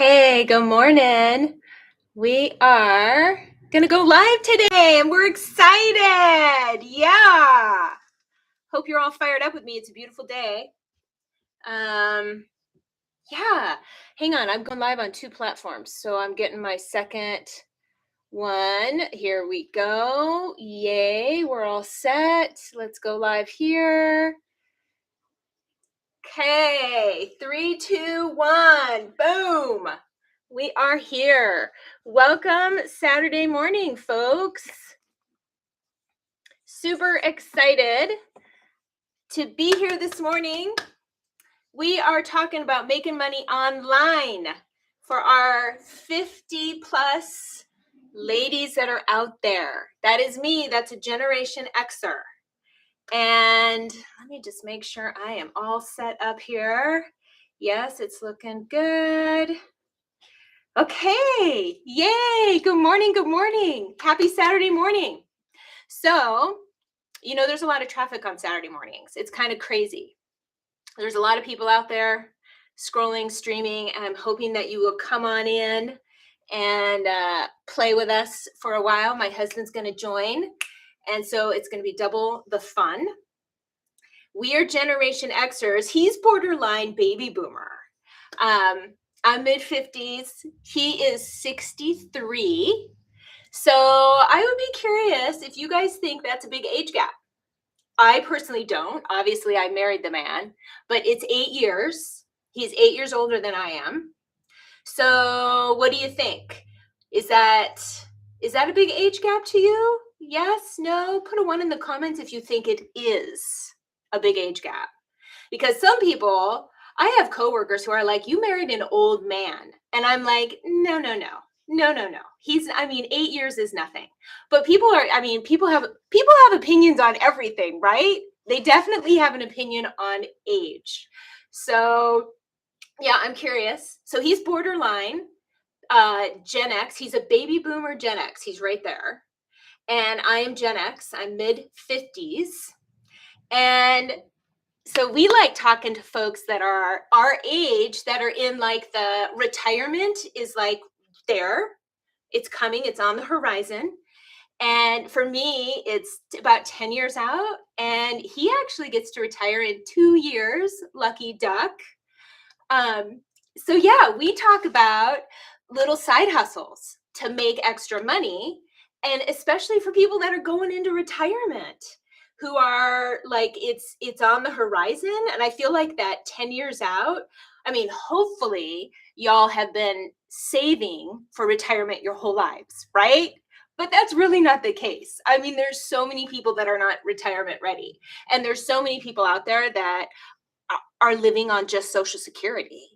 Hey, good morning. We are going to go live today and we're excited. Yeah. Hope you're all fired up with me. It's a beautiful day. Yeah. Hang on. I'm going live on two platforms. So I'm getting my second one. Here we go. Yay. We're all set. Let's go live here. Okay. 3, 2, 1. Boom. We are here. Welcome Saturday morning, folks. Super excited to be here this morning. We are talking about making money online for our 50 plus ladies that are out there. That is me. That's a Generation Xer. And let me just make sure I am all set up here. Yes, it's looking good. Okay, yay, good morning, good morning. Happy Saturday morning. So, there's a lot of traffic on Saturday mornings. It's kind of crazy. There's a lot of people out there scrolling, streaming, and I'm hoping that you will come on in and play with us for a while. My husband's going to join, and so it's going to be double the fun. We are Generation Xers. He's borderline baby boomer. I'm mid-50s. He is 63. So I would be curious if you guys think that's a big age gap. I personally don't. Obviously, I married the man, but it's 8 years. He's 8 years older than I am. So what do you think? Is that a big age gap to you? Yes, no? Put a 1 in the comments if you think it is a big age gap. Because some people, I have coworkers who are like, you married an old man. And I'm like, no. 8 years is nothing. But people have opinions on everything, right? They definitely have an opinion on age. So yeah, I'm curious. So he's borderline Gen X. He's a baby boomer Gen X. He's right there. And I am Gen X. I'm mid-50s. And so we like talking to folks that are our age, that are in like the retirement is like there. It's coming. It's on the horizon. And for me, it's about 10 years out. And he actually gets to retire in 2 years. Lucky duck. So yeah, we talk about little side hustles to make extra money. And especially for people that are going into retirement, who are like, it's on the horizon. And I feel like that 10 years out, hopefully y'all have been saving for retirement your whole lives, right? But that's really not the case. There's so many people that are not retirement ready. And there's so many people out there that are living on just Social Security.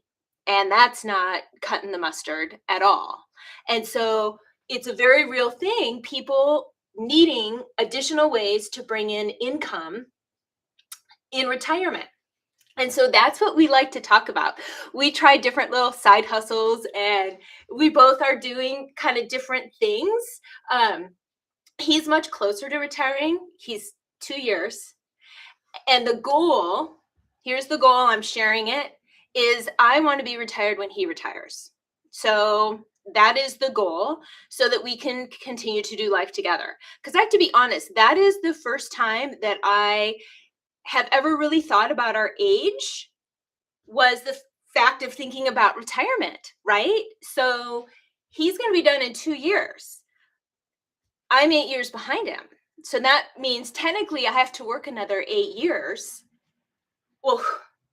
And that's not cutting the mustard at all. And so it's a very real thing. People needing additional ways to bring in income in retirement. And so that's what we like to talk about. We try different little side hustles and we both are doing kind of different things. He's much closer to retiring. He's 2 years. And the goal, here's the goal, I'm sharing it, is I want to be retired when he retires. So that is the goal, so that we can continue to do life together. Because I have to be honest, that is the first time that I have ever really thought about our age, was the fact of thinking about retirement, right? So he's going to be done in 2 years. I'm 8 years behind him. So that means technically I have to work another 8 years. Well,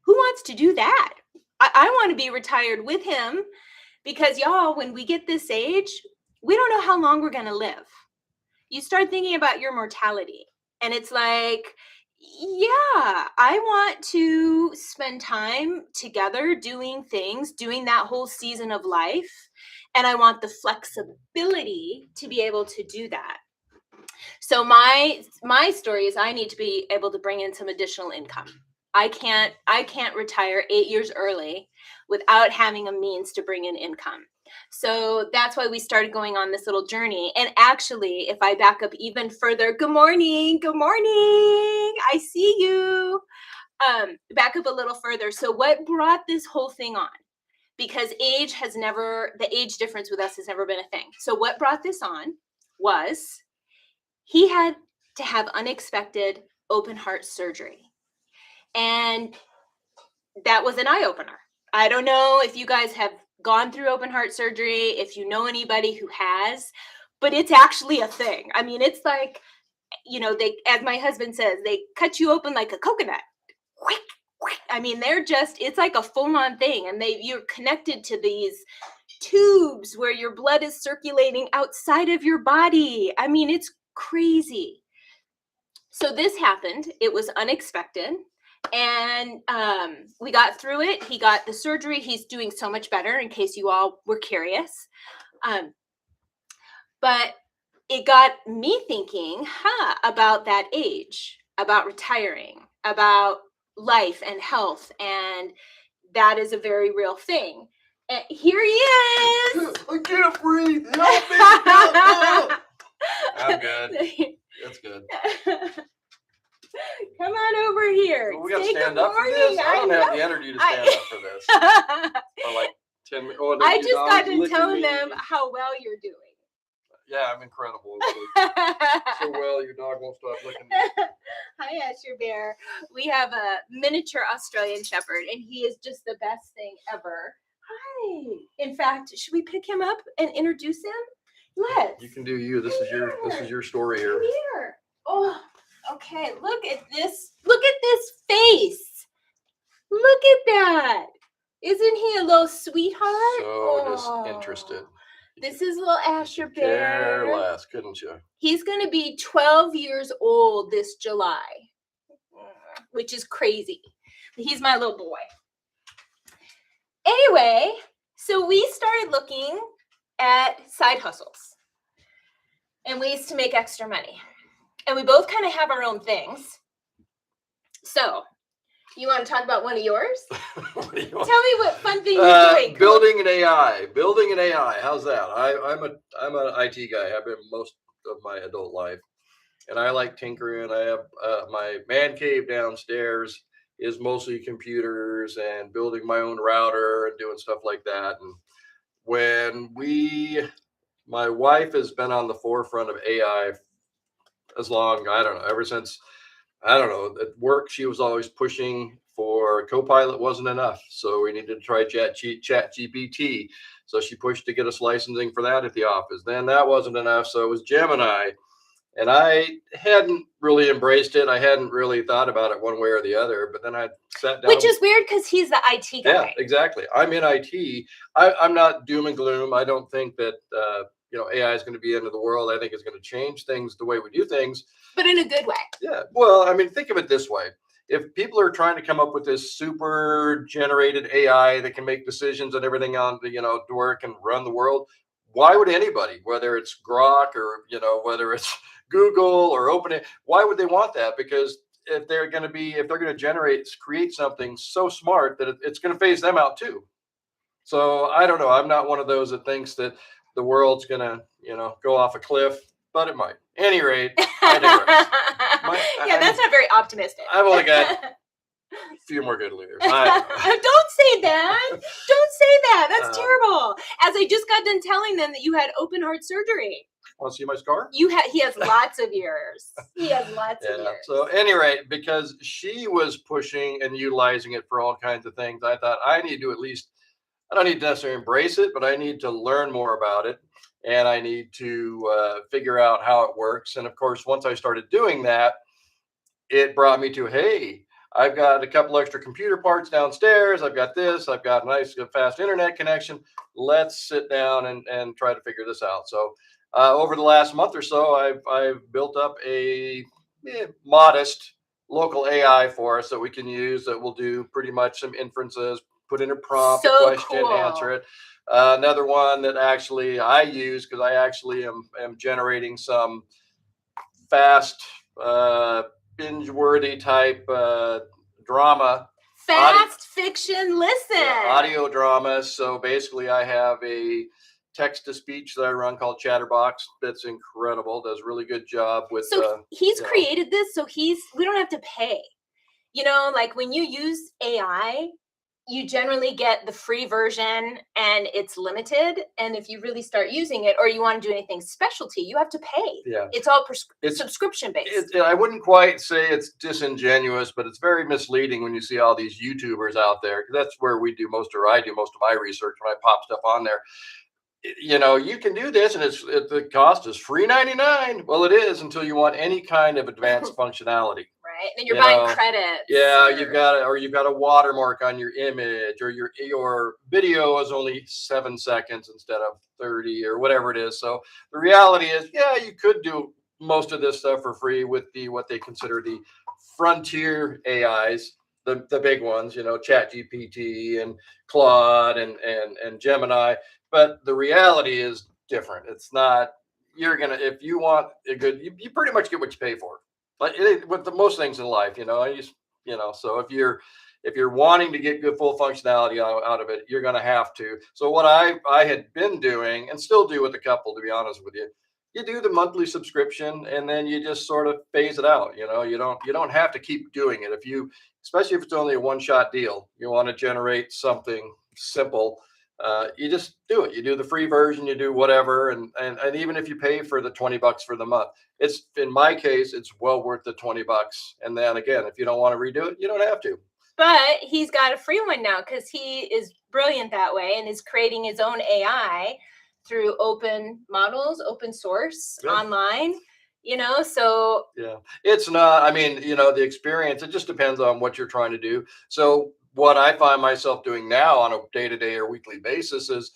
who wants to do that? I want to be retired with him, because y'all, when we get this age, we don't know how long we're going to live. You start thinking about your mortality, and it's like, yeah, I want to spend time together doing things, doing that whole season of life. And I want the flexibility to be able to do that. So my story is I need to be able to bring in some additional income. I can't retire 8 years early without having a means to bring in income. So that's why we started going on this little journey. And actually, if I back up even further, good morning, I see you. Back up a little further. So what brought this whole thing on? because the age difference with us has never been a thing. So what brought this on was he had to have unexpected open heart surgery. And that was an eye-opener. I don't know if you guys have gone through open heart surgery, if you know anybody who has, but it's actually a thing. I mean, it's like, they, as my husband says, they cut you open like a coconut. Quick, quick. I mean, it's like a full-on thing. And you're connected to these tubes where your blood is circulating outside of your body. I mean, it's crazy. So this happened. It was unexpected. And we got through it. He got the surgery. He's doing so much better, in case you all were curious. But it got me thinking, about that age, about retiring, about life and health. And that is a very real thing. And here he is. I can't breathe. I'm good. That's good. Come on over here. Well, we got to stand up for this. I don't have the energy to stand up for this. For like 10 minutes. Oh, I just got to telling them how well you're doing. Yeah, I'm incredible. So well, your dog won't stop licking me. Hi, Asher Bear. We have a miniature Australian Shepherd, and he is just the best thing ever. Hi. In fact, should we pick him up and introduce him? Let's. You can do you. This is your story here. Come here. Oh, okay. Look at this. Look at this face. Look at that. Isn't he a little sweetheart? So disinterested. This is little Asher Bear. Care less, couldn't you? He's going to be 12 years old this July, which is crazy. He's my little boy. Anyway, so we started looking at side hustles and ways to make extra money. And we both kind of have our own things. So, you want to talk about one of yours? Tell me what fun thing you're doing. Building an AI. How's that? I'm an IT guy. I've been most of my adult life, and I like tinkering. I have my man cave downstairs is mostly computers and building my own router and doing stuff like that. And my wife has been on the forefront of AI ever since. I don't know, at work, she was always pushing for Copilot wasn't enough. So we needed to try Chat GPT. So she pushed to get us licensing for that at the office. Then that wasn't enough. So it was Gemini. And I hadn't really embraced it. I hadn't really thought about it one way or the other. But then I sat down. Which is weird because he's the IT guy. Yeah, exactly. I'm in IT. I'm not doom and gloom. I don't think that AI is going to be the end of the world. I think it's going to change things, the way we do things. But in a good way. Yeah. Well, I mean, think of it this way. If people are trying to come up with this super generated AI that can make decisions and everything on to work and run the world, why would anybody, whether it's Grok or, whether it's Google or OpenAI, why would they want that? Because if they're going to create something so smart that it's going to phase them out too. So I don't know. I'm not one of those that thinks that the world's going to, go off a cliff, but it might. At any rate, I digress. That's not very optimistic. I've only got a few more good leaders. Don't say that. Don't say that. That's terrible. As I just got done telling them that you had open heart surgery. Want to see my scar? He has lots of years. He has lots of years. So at any rate, because she was pushing and utilizing it for all kinds of things, I thought I need to I don't need to necessarily embrace it, but I need to learn more about it. And I need to figure out how it works. And of course, once I started doing that, it brought me to, hey, I've got a couple extra computer parts downstairs. I've got this. I've got a nice, fast internet connection. Let's sit down and try to figure this out. So over the last month or so, I've built up a modest local AI for us that we can use that will do pretty much some inferences, put in a prompt, a question, answer it. Another one that actually I use because I actually am generating some fast, binge-worthy type drama. Fast fiction, listen. Audio drama. So basically I have a text-to-speech that I run called Chatterbox that's incredible, does a really good job with. So he's created this, so we don't have to pay. Like when you use AI, you generally get the free version and it's limited. And if you really start using it or you want to do anything specialty, you have to pay. Yeah. It's all It's subscription based. I wouldn't quite say it's disingenuous, but it's very misleading when you see all these YouTubers out there. 'Cause that's where we do most, or I do most of my research when I pop stuff on there. You know, you can do this, and the cost is free 99. Well, it is until you want any kind of advanced functionality. Right. And you're You buying know, credits. yeah, you've got a watermark on your image, or your video is only 7 seconds instead of 30 or whatever it is. So the reality is, yeah, you could do most of this stuff for free with the what they consider the frontier AIs, the big ones, you know, Chat GPT and Claude and Gemini. But the reality is different. It's not, you're gonna, if you want a good, you pretty much get what you pay for. Like with the most things in life, you know, so if you're wanting to get good full functionality out of it, you're going to have to. So what I had been doing and still do with a couple, to be honest with you, you do the monthly subscription and then you just sort of phase it out. You know, you don't have to keep doing it. If you, especially if it's only a one shot deal, you want to generate something simple. You just do it. You do the free version, you do whatever, and even if you pay for the $20 for the month, it's, in my case, it's well worth the $20. And then again, if you don't want to redo it, you don't have to. But he's got a free one now because he is brilliant that way and is creating his own AI through open models, open source online. You know, so yeah, it's not, I mean, you know, the experience, it just depends on what you're trying to do. So what I find myself doing now on a day-to-day or weekly basis is,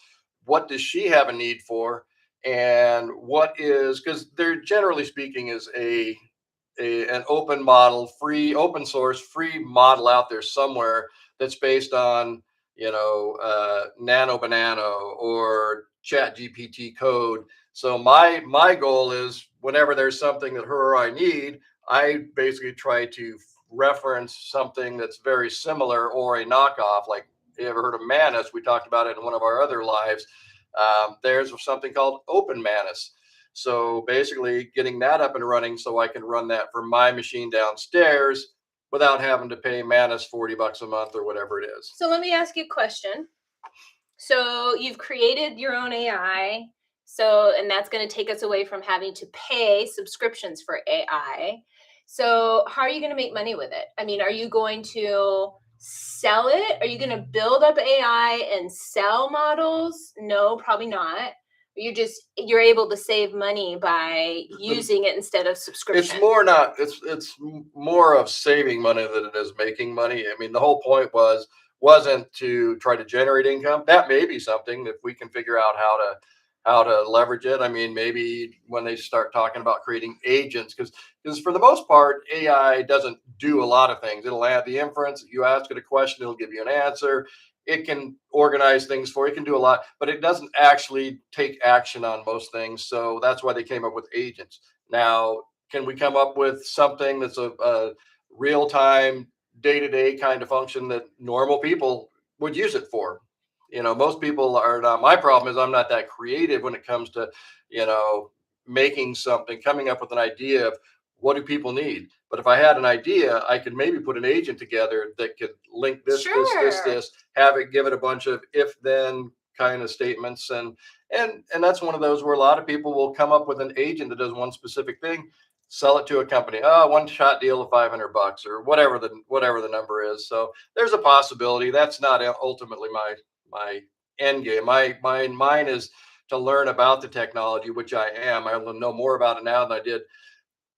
what does she have a need for, and what is, because there, generally speaking, is an open model, free, open source, free model out there somewhere that's based on, you know, Nano Banana or Chat GPT code. So my goal is, whenever there's something that her or I need, I basically try to reference something that's very similar or a knockoff. Like, you ever heard of Manus? We talked about it in one of our other lives. There's something called Open Manus. So basically getting that up and running so I can run that from my machine downstairs without having to pay Manus $40 a month or whatever it is. So let me ask you a question. So you've created your own AI. So, and that's going to take us away from having to pay subscriptions for AI. So how are you going to make money with it? I mean, are you going to sell it? Are you going to build up AI and sell models? No, probably not. You're able to save money by using it instead of subscription. It's more of saving money than it is making money. I mean, the whole point wasn't to try to generate income. That may be something if we can figure out how to leverage it. I mean, maybe when they start talking about creating agents, because for the most part, AI doesn't do a lot of things. It'll add the inference. You ask it a question, it'll give you an answer. It can organize things for you. It can do a lot, but it doesn't actually take action on most things. So that's why they came up with agents. Now, can we come up with something that's a real-time, day-to-day kind of function that normal people would use it for? You know, most people are not. My problem is I'm not that creative when it comes to, you know, making something, coming up with an idea of what do people need. But if I had an idea, I could maybe put an agent together that could link this, this, have it give it a bunch of if-then kind of statements, and that's one of those where a lot of people will come up with an agent that does one specific thing, sell it to a company, one shot deal of $500 or whatever the number is. So there's a possibility. That's not ultimately my end game. Mine is to learn about the technology, which I am. I know more about it now than I did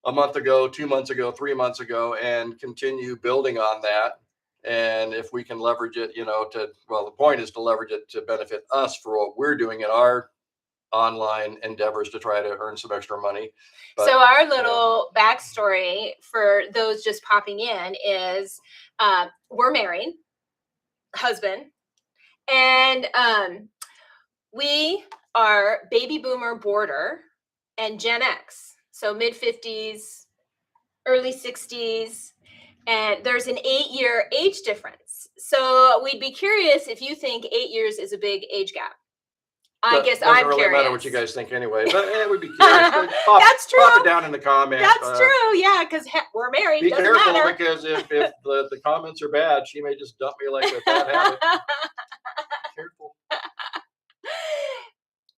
a month ago, 2 months ago, 3 months ago, and continue building on that. And if we can leverage it, you know, the point is to leverage it to benefit us for what we're doing in our online endeavors to try to earn some extra money. But, so our little backstory for those just popping in is we're married, husband, and we are baby boomer border and Gen X. So mid 50s, early 60s, and there's an 8-year age difference. So we'd be curious if you think 8 years is a big age gap. I guess Doesn't I'm really curious. matter what you guys think anyway, but we'd be curious. Pop, That's true. Pop it down in the comments. That's true. Yeah, because we're married. Be Doesn't careful matter. because if the comments are bad, she may just dump me like a bad habit. Be careful.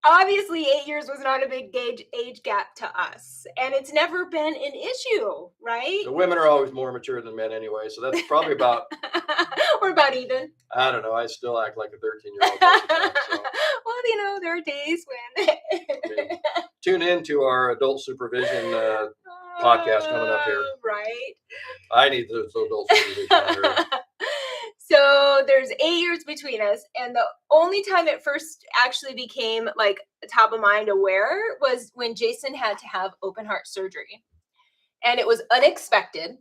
Obviously 8 years was not a big age gap to us, and it's never been an issue, right? The women are always more mature than men anyway, so that's probably about we're about even. I don't know, I still act like a 13-year-old most of the time, so. Well, there are days when Tune in to our adult supervision podcast coming up here. Right. I need those adult supervision. So there's 8 years between us, and the only time it first actually became like top of mind aware was when Jason had to have open heart surgery, and it was unexpected.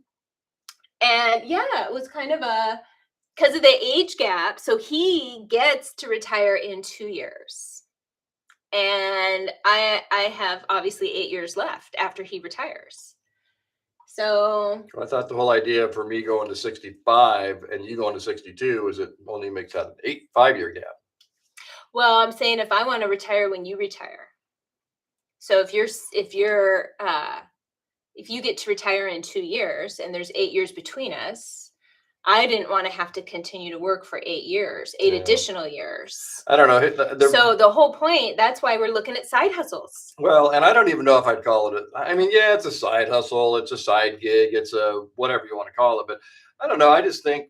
And yeah, it was kind of because of the age gap. So he gets to retire in 2 years, and I have obviously 8 years left after he retires. So I thought the whole idea for me going to 65 and you going to 62 is it only makes that an 5-year gap. Well, I'm saying if I want to retire when you retire. So if you get to retire in 2 years and there's 8 years between us, I didn't want to have to continue to work for 8 years, additional years. I don't know. So the whole point, that's why we're looking at side hustles. Well, and I don't even know if I'd call it I mean, yeah, it's a side hustle. It's a side gig. It's a whatever you want to call it. But I don't know. I just think,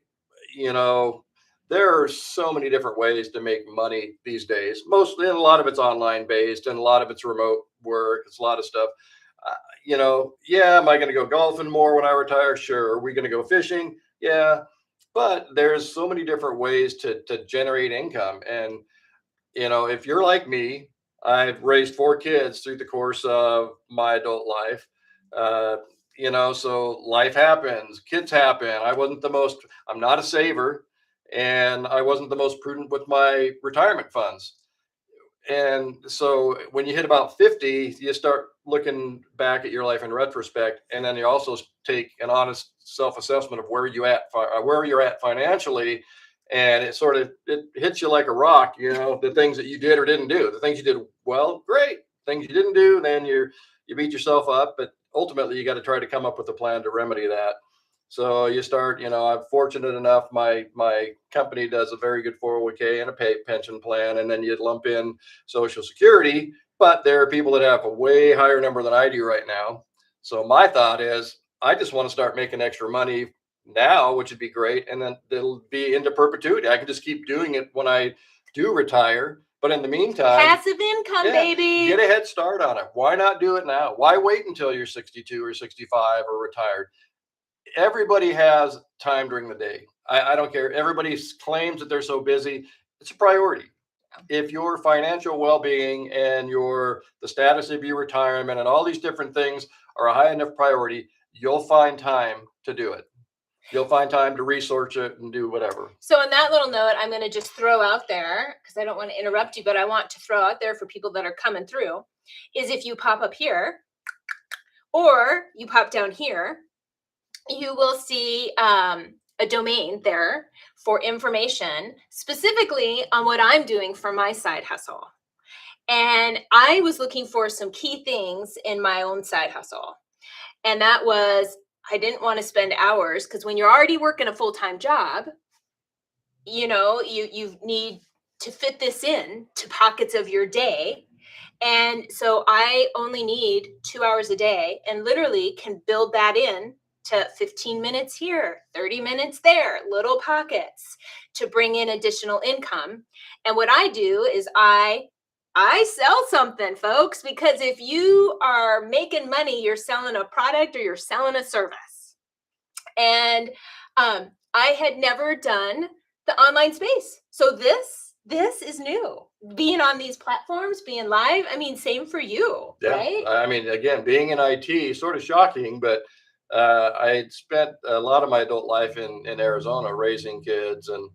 there are so many different ways to make money these days. Mostly, and a lot of it's online based and a lot of it's remote work. It's a lot of stuff. Am I going to go golfing more when I retire? Sure. Are we going to go fishing? Yeah. But there's so many different ways to generate income. And, if you're like me, I've raised 4 kids through the course of my adult life. So life happens, kids happen. I'm not a saver, and I wasn't the most prudent with my retirement funds. And so when you hit about 50, you start looking back at your life in retrospect, and then you also take an honest self-assessment of where you're at financially, and it hits you like a rock. The things that you did or didn't do. The things you did well, great. Things you didn't do, then you beat yourself up. But ultimately, you got to try to come up with a plan to remedy that. So you start, I'm fortunate enough, my company does a very good 401k and a pension plan, and then you lump in Social Security, but there are people that have a way higher number than I do right now. So my thought is I just want to start making extra money now, which would be great. And then it'll be into perpetuity. I can just keep doing it when I do retire. But in the meantime, passive income, baby. Get a head start on it. Why not do it now? Why wait until you're 62 or 65 or retired? Everybody has time during the day. I don't care. Everybody claims that they're so busy. It's a priority. If your financial well-being and the status of your retirement and all these different things are a high enough priority, you'll find time to do it. You'll find time to research it and do whatever. So on that little note, I'm going to just throw out there, because I don't want to interrupt you, but I want to throw out there for people that are coming through, is if you pop up here or you pop down here, you will see a domain there for information specifically on what I'm doing for my side hustle. And I was looking for some key things in my own side hustle. And that was, I didn't want to spend hours, because when you're already working a full-time job, you need to fit this in to pockets of your day. And so I only need 2 hours a day, and literally can build that in to 15 minutes here, 30 minutes there, little pockets to bring in additional income. And what I do is I sell something, folks, because if you are making money, you're selling a product or you're selling a service. And I had never done the online space. So this is new. Being on these platforms, being live, same for you, right? Again, being in IT, sort of shocking, but I spent a lot of my adult life in Arizona raising kids, and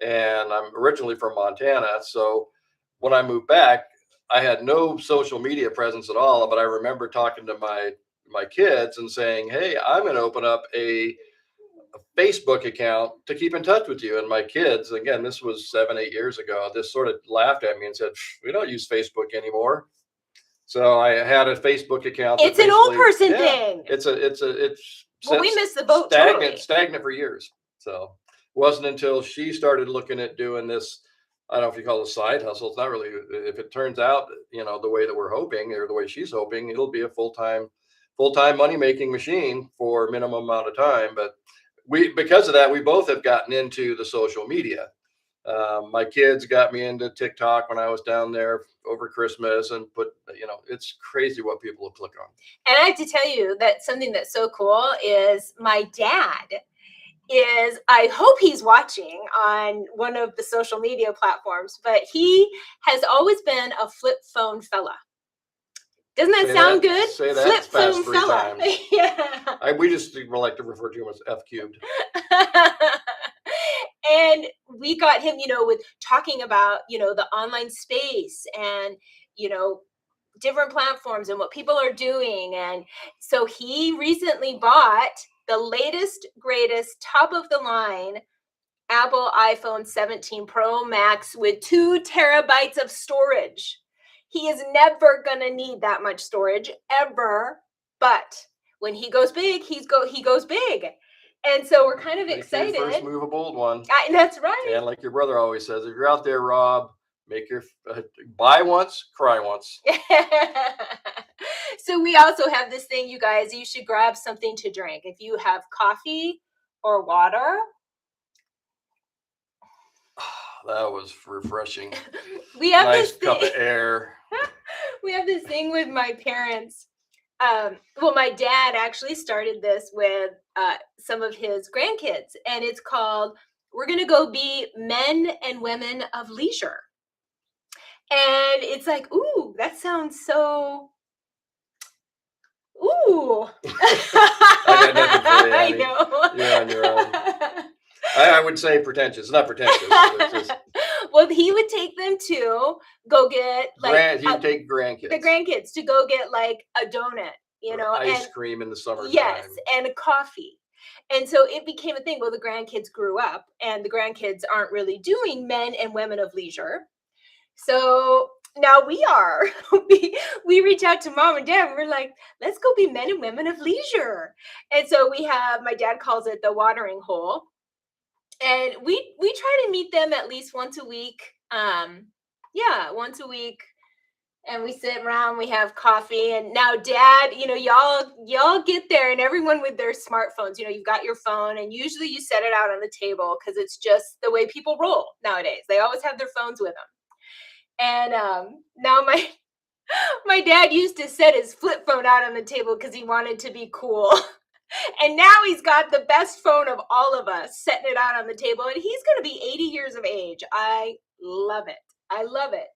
I'm originally from Montana. So when I moved back, I had no social media presence at all. But I remember talking to my kids and saying, "Hey, I'm going to open up a Facebook account to keep in touch with you. And my kids, again, this was 7, 8 years ago, just sort of laughed at me and said, we don't use Facebook anymore. So I had a Facebook account that It's an old basically, person yeah, thing. it's Well, we since missed the boat totally. stagnant for years. So it wasn't until she started looking at doing this, I don't know if you call it a side hustle. It's not really, if it turns out, the way that we're hoping or the way she's hoping, it'll be a full-time money making machine for a minimum amount of time. But because of that, we both have gotten into the social media. My kids got me into TikTok when I was down there over Christmas, and it's crazy what people will click on. And I have to tell you that something that's so cool is my dad I hope he's watching on one of the social media platforms, but he has always been a flip phone fella. Doesn't that sound good? Say that flip phone fella. Yeah. We just like to refer to him as F cubed. And we got him, with talking about, the online space and, different platforms and what people are doing. And so he recently bought the latest, greatest, top of the line Apple iPhone 17 Pro Max with 2 terabytes of storage. He is never going to need that much storage ever. But when he goes big, he goes big. And so we're kind of excited. First move a bold one. That's right. And like your brother always says, if you're out there, Rob, buy once, cry once. So we also have this thing, you guys, you should grab something to drink. If you have coffee or water. That was refreshing. We have nice this cup of air. We have this thing with my parents. Well, my dad actually started this with some of his grandkids, and it's called "We're Gonna Go Be Men and Women of Leisure." And it's like, ooh, that sounds so. Ooh. I got nothing for you, I know. You're on your own. I would say pretentious. It's not pretentious. It's just... Well, he would take them to go get take grandkids. The grandkids to go get like a donut, ice cream in the summertime. Yes, and a coffee. And so it became a thing. Well, the grandkids grew up, and the grandkids aren't really doing men and women of leisure. So now we are. we reach out to mom and dad, and we're like, let's go be men and women of leisure. And so we have, my dad calls it the watering hole. And we try to meet them at least once a week. Once a week. And we sit around, we have coffee. And now dad, y'all get there, and everyone with their smartphones, you've got your phone, and usually you set it out on the table because it's just the way people roll nowadays. They always have their phones with them. And now my dad used to set his flip phone out on the table because he wanted to be cool. And now he's got the best phone of all of us, setting it out on the table. And he's going to be 80 years of age. I love it. I love it.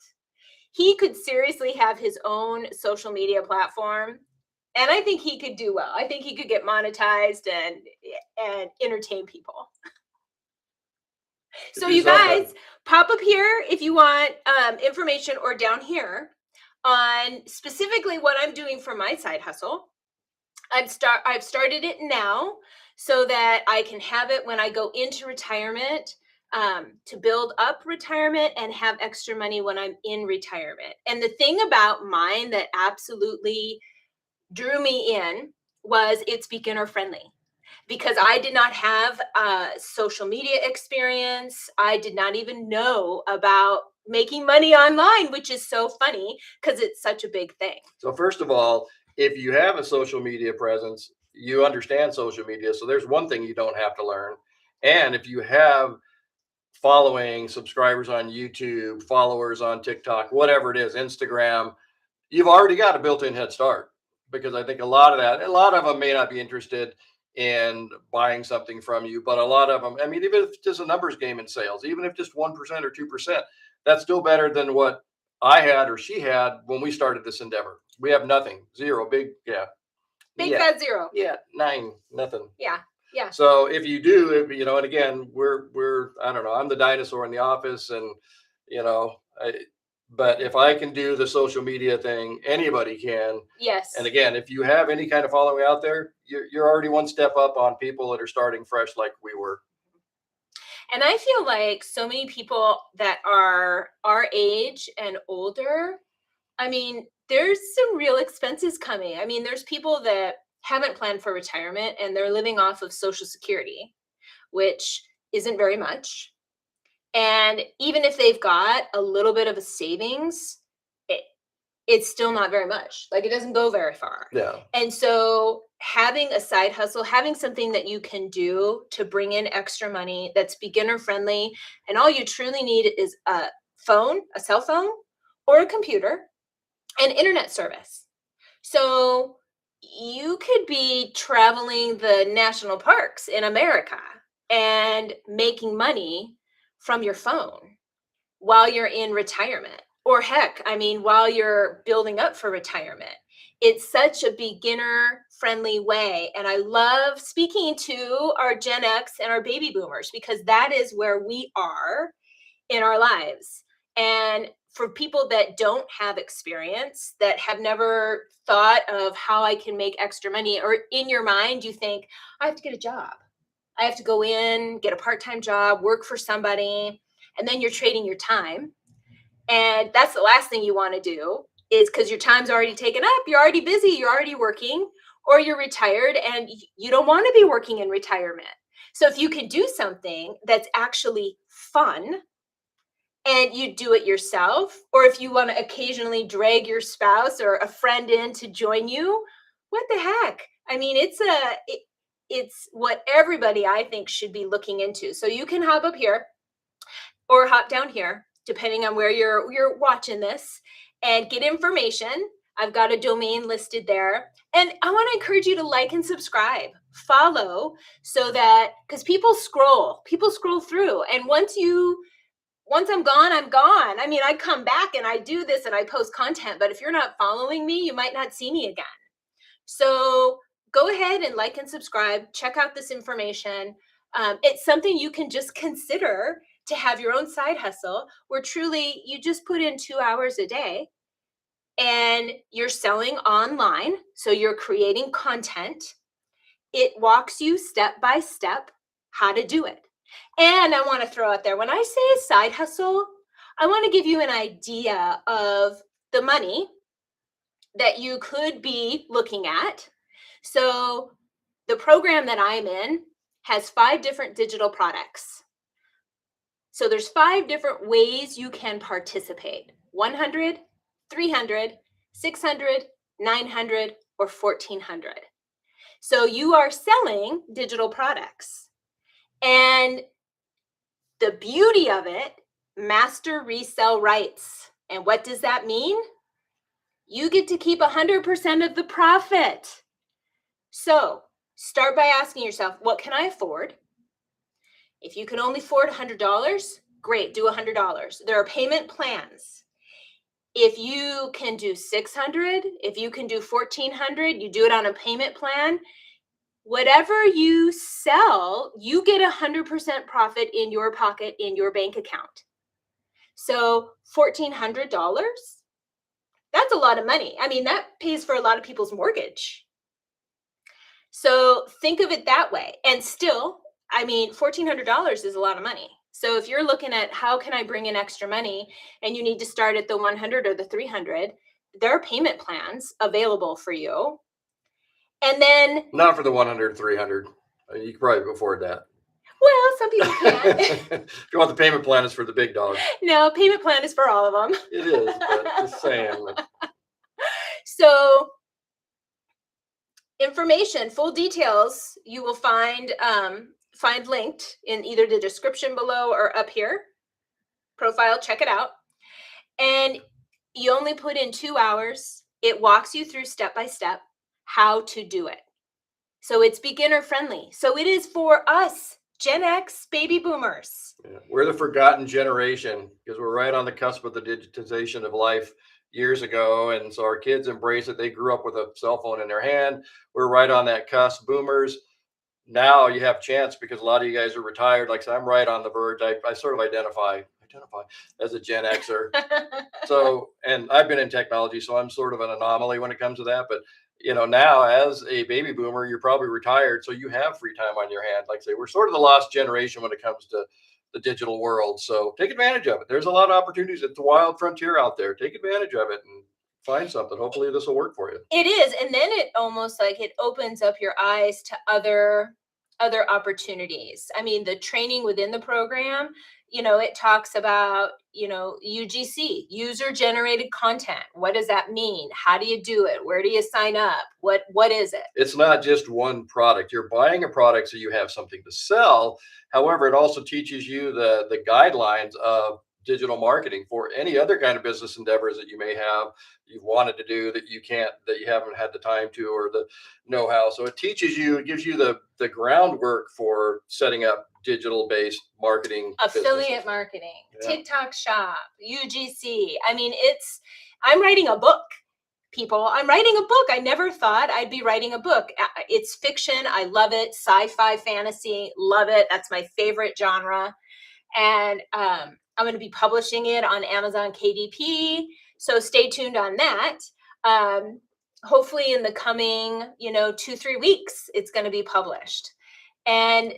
He could seriously have his own social media platform. And I think he could do well. I think he could get monetized and entertain people. So you guys, pop up here if you want information, or down here on specifically what I'm doing for my side hustle. I've started it now so that I can have it when I go into retirement, to build up retirement and have extra money when I'm in retirement. And the thing about mine that absolutely drew me in was it's beginner friendly, because I did not have social media experience. I did not even know about making money online, which is so funny because it's such a big thing. So first of all, if you have a social media presence, you understand social media. So there's one thing you don't have to learn. And if you have following, subscribers on YouTube, followers on TikTok, whatever it is, Instagram, you've already got a built-in head start. Because I think a lot of them may not be interested in buying something from you, but a lot of them, even if it's just a numbers game in sales, even if just 1% or 2%, that's still better than what I had or she had when we started this endeavor. We have nothing, zero, big fat zero. Yeah, 9, nothing. Yeah. So if you do, and again, we're I don't know, I'm the dinosaur in the office, and But if I can do the social media thing, anybody can. Yes. And again, if you have any kind of following out there, you're already one step up on people that are starting fresh like we were. And I feel like so many people that are our age and older, I mean, there's some real expenses coming. I mean, there's people that haven't planned for retirement and they're living off of Social Security, which isn't very much. And even if they've got a little bit of a savings, it, it's still not very much. Like it doesn't go very far. Yeah. And so having a side hustle, having something that you can do to bring in extra money that's beginner friendly, and all you truly need is a phone, a cell phone, or a computer and internet service. So you could be traveling the national parks in America and making money from your phone while you're in retirement. Or heck, I mean, while you're building up for retirement. It's such a beginner friendly way. And I love speaking to our Gen X and our baby boomers because that is where we are in our lives. And for people that don't have experience, that have never thought of how I can make extra money, or in your mind, you think, I have to get a job. I have to go in, get a part time job, work for somebody, and then you're trading your time. And that's the last thing you want to do is because your time's already taken up, you're already busy, you're already working, or you're retired and you don't want to be working in retirement. So if you can do something that's actually fun and you do it yourself, or if you want to occasionally drag your spouse or a friend in to join you, what the heck? I mean, it's what everybody I think should be looking into. So you can hop up here or hop down here, depending on where you're watching this, and get information. I've got a domain listed there. And I want to encourage you to like and subscribe, follow, so that because people scroll through. And once I'm gone, I'm gone. I mean, I come back and I do this and I post content, but if you're not following me, you might not see me again. So go ahead and like and subscribe. Check out this information. It's something you can just consider to have your own side hustle where truly you just put in 2 hours a day and you're selling online. So you're creating content. It walks you step by step how to do it. And I want to throw out there when I say a side hustle, I want to give you an idea of the money that you could be looking at. So the program that I'm in has 5 different digital products. So there's 5 different ways you can participate: 100, 300, 600, 900, or 1400. So you are selling digital products. And the beauty of it, master resell rights. And what does that mean? You get to keep 100% of the profit. So start by asking yourself, what can I afford? If you can only afford $100, great, do $100. There are payment plans. If you can do 600, if you can do 1400, you do it on a payment plan. Whatever you sell, you get 100% profit in your pocket in your bank account. So $1,400, that's a lot of money. I mean, that pays for a lot of people's mortgage. So think of it that way. And still, I mean, $1,400 is a lot of money. So if you're looking at how can I bring in extra money and you need to start at the 100 or the 300, there are payment plans available for you. And then Not for the 100, 300. You can probably afford that. Well, some people can. If you want the payment plan, it's for the big dog. No, payment plan is for all of them. It is, but just saying. So information, full details, you will find linked in either the description below or up here. Profile, check it out. And you only put in 2 hours. It walks you through step by step how to do it. So it's beginner friendly. So it is for us, Gen X baby boomers. Yeah. We're the forgotten generation because we're right on the cusp of the digitization of life years ago. And so our kids embrace it. They grew up with a cell phone in their hand. We're right on that cusp. Boomers, now you have a chance because a lot of you guys are retired. Like I said, I'm right on the verge. I sort of identify. I identify as a Gen Xer. So, and I've been in technology, so I'm sort of an anomaly when it comes to that. But now as a baby boomer, you're probably retired, so you have free time on your hand. Like I say, we're sort of the lost generation when it comes to the digital world. So take advantage of it. There's a lot of opportunities. It's a wild frontier out there. Take advantage of it and find something. Hopefully this will work for you. It is, and then it almost like it opens up your eyes to other opportunities. I mean, the training within the program, it talks about, UGC, user generated content. What does that mean? How do you do it? Where do you sign up? What is it? It's not just one product. You're buying a product so you have something to sell. However, it also teaches you the guidelines of digital marketing for any other kind of business endeavors that you may have, you've wanted to do that you haven't had the time to, or the know-how. So it gives you the groundwork for setting up digital based marketing, affiliate businesses. marketing, Yeah. TikTok shop, UGC. I mean, I'm writing a book. People, I'm writing a book. I never thought I'd be writing a book. It's fiction. I love it. Sci-fi, fantasy, love it. That's my favorite genre. And I'm going to be publishing it on Amazon KDP. So stay tuned on that. Hopefully in the coming, 2-3 weeks, it's going to be published. And,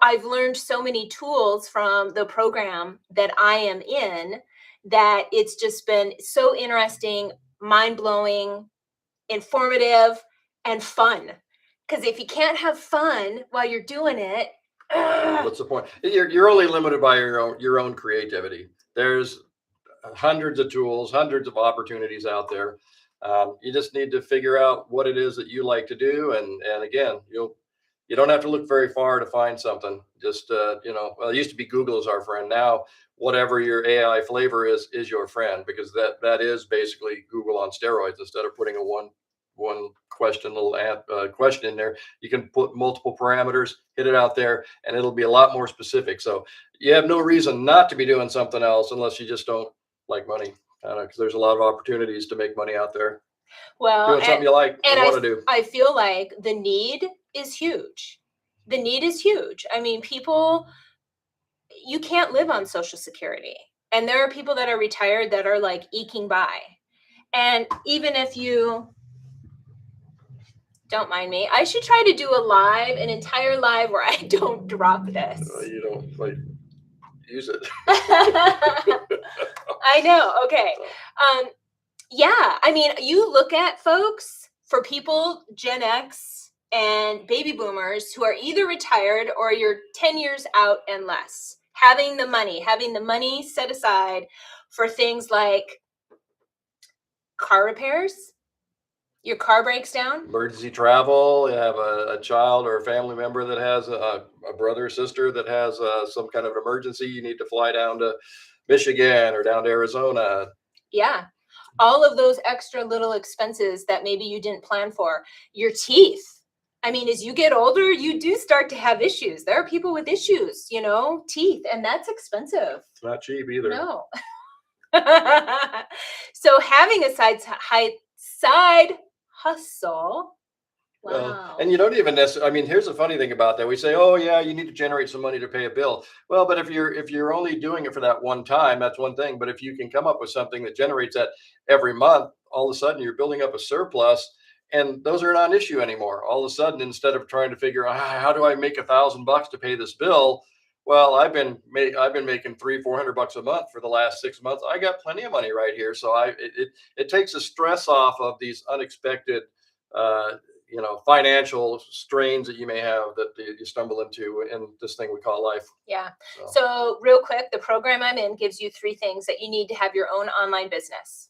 I've learned so many tools from the program that I am in that it's just been so interesting, mind-blowing, informative, and fun. Because if you can't have fun while you're doing it, what's the point? You're only limited by your own creativity. There's hundreds of tools, hundreds of opportunities out there. You just need to figure out what it is that you like to do, and again, you don't have to look very far to find something. Just well, it used to be Google is our friend. Now, whatever your AI flavor is your friend, because that is basically Google on steroids. Instead of putting a one question question in there, you can put multiple parameters, hit it out there, and it'll be a lot more specific. So you have no reason not to be doing something else unless you just don't like money, because there's a lot of opportunities to make money out there. Well, Doing something you like and want to do. I feel like the need is huge. The need is huge. I mean, you can't live on Social Security. And there are people that are retired that are like eking by. And even if you don't mind me, I should try to do an entire live where I don't drop this. You don't use it. I know. Okay. Yeah. I mean, you look at folks, for people, Gen X and baby boomers who are either retired or you're 10 years out and less, having the money set aside for things like car repairs. Your car breaks down. Emergency travel. You have a child or a family member that has a brother or sister that has some kind of emergency. You need to fly down to Michigan or down to Arizona. Yeah. All of those extra little expenses that maybe you didn't plan for. Your teeth. I mean, as you get older, you do start to have issues. There are people with issues, teeth, and that's expensive. It's not cheap either. No. So having a side hustle. Wow. And you don't even necessarily, I mean, here's the funny thing about that. We say, oh yeah, you need to generate some money to pay a bill. Well, but if you're only doing it for that one time, that's one thing. But if you can come up with something that generates that every month, all of a sudden you're building up a surplus, and those are not an issue anymore. All of a sudden, instead of trying to figure out how do I make $1,000 to pay this bill, well, I've been making $300-400 a month for the last 6 months. I got plenty of money right here. So it takes the stress off of these unexpected financial strains that you may have that you stumble into in this thing we call life. Yeah. So real quick, the program I'm in gives you 3 things that you need to have your own online business.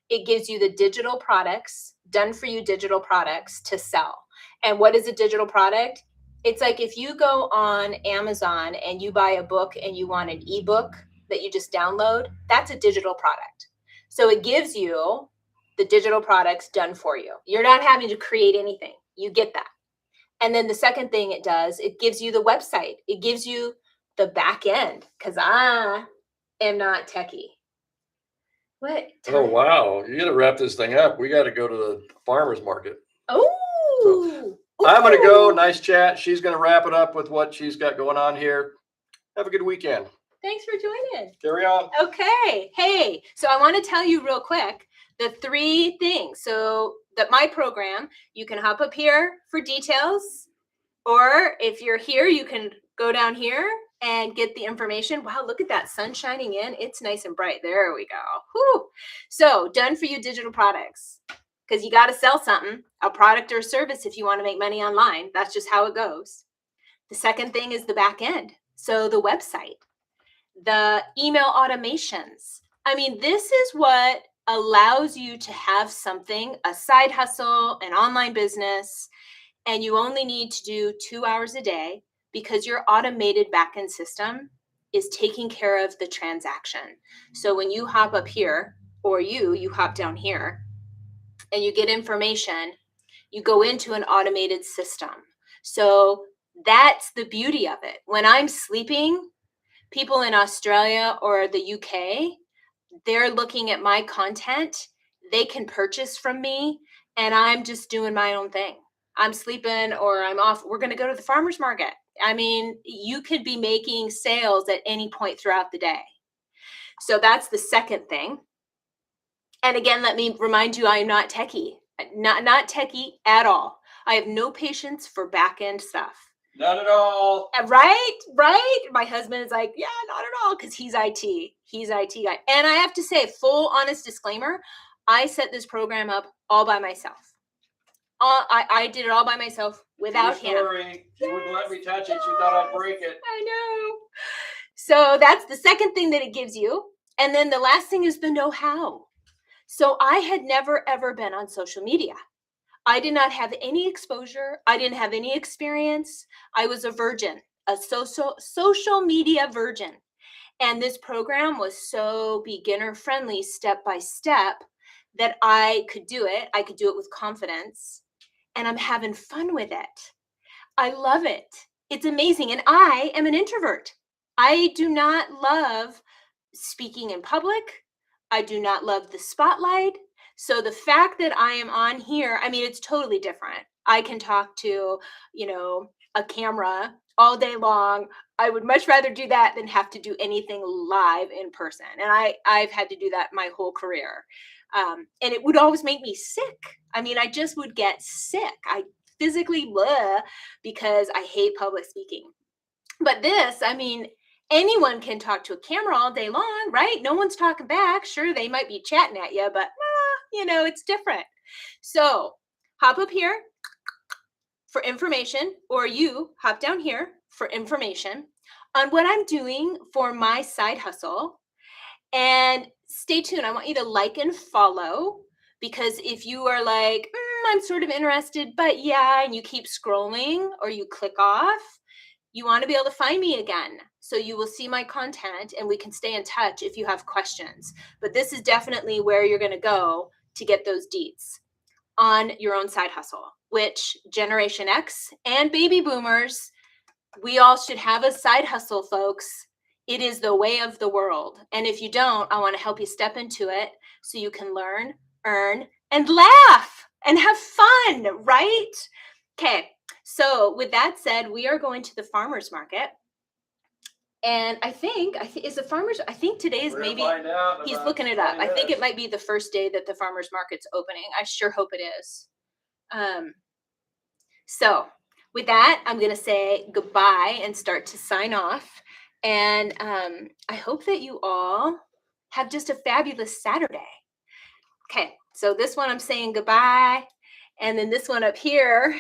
It gives you the digital products, done for you digital products to sell. And what is a digital product? It's like if you go on Amazon and you buy a book and you want an ebook that you just download, that's a digital product. So it gives you the digital products done for you. You're not having to create anything. You get that. And then the second thing it does, it gives you the website. It gives you the back end, because I am not techie. What? Oh, wow. You got to wrap this thing up. We got to go to the farmer's market. Oh. I'm going to go. Nice chat. She's going to wrap it up with what she's got going on here. Have a good weekend. Thanks for joining. Carry on. Okay. Hey, so I want to tell you real quick the 3 things. So that my program, you can hop up here for details, or if you're here, you can go down here and get the information. Wow, look at that sun shining in. It's nice and bright. There we go. Whew. So done for you digital products, because you got to sell something, a product or service, if you want to make money online. That's just how it goes. The second thing is the back end. So the website, the email automations. I mean, this is what allows you to have something, a side hustle, an online business, and you only need to do 2 hours a day because your automated backend system is taking care of the transaction. So when you hop up here, or you hop down here, and you get information, you go into an automated system. So that's the beauty of it. When I'm sleeping, people in Australia or the UK, they're looking at my content. They can purchase from me, and I'm just doing my own thing. I'm sleeping or I'm off. We're going to go to the farmer's market. I mean, you could be making sales at any point throughout the day. So that's the second thing. And again, let me remind you, I am not techie, not techie at all. I have no patience for back end stuff. Not at all. Right. My husband is like, yeah, not at all, because he's IT. He's IT guy. And I have to say, full honest disclaimer, I set this program up all by myself. I did it all by myself without him. She wouldn't let me touch it. She thought I'd break it. I know. So that's the second thing that it gives you. And then the last thing is the know-how. So I had never, ever been on social media. I did not have any exposure. I didn't have any experience. I was a virgin, a social media virgin. And this program was so beginner friendly, step by step, that I could do it. I could do it with confidence. And I'm having fun with it. I love it. It's amazing. And I am an introvert. I do not love speaking in public. I do not love the spotlight. So the fact that I am on here, I mean, it's totally different. I can talk to, a camera all day long. I would much rather do that than have to do anything live in person. And I've had to do that my whole career. And it would always make me sick. I mean, I just would get sick. I physically because I hate public speaking. But this, I mean, anyone can talk to a camera all day long, right? No one's talking back. Sure, they might be chatting at you, but it's different. So hop up here for information, or you hop down here for information on what I'm doing for my side hustle. And stay tuned. I want you to like and follow, because if you are like, I'm sort of interested, but yeah, and you keep scrolling or you click off, you want to be able to find me again. So you will see my content and we can stay in touch if you have questions. But this is definitely where you're going to go to get those deets on your own side hustle, which Generation X and baby boomers, we all should have a side hustle, folks. It is the way of the world. And if you don't, I want to help you step into it so you can learn, earn, and laugh and have fun, right? Okay. So with that said, we are going to the farmer's market. And I think is the farmer's, I think today is maybe, he's looking it up. I think it might be the first day that the farmer's market's opening. I sure hope it is. So with that, I'm going to say goodbye and start to sign off. And I hope that you all have just a fabulous Saturday. Okay, so this one I'm saying goodbye. And then this one up here,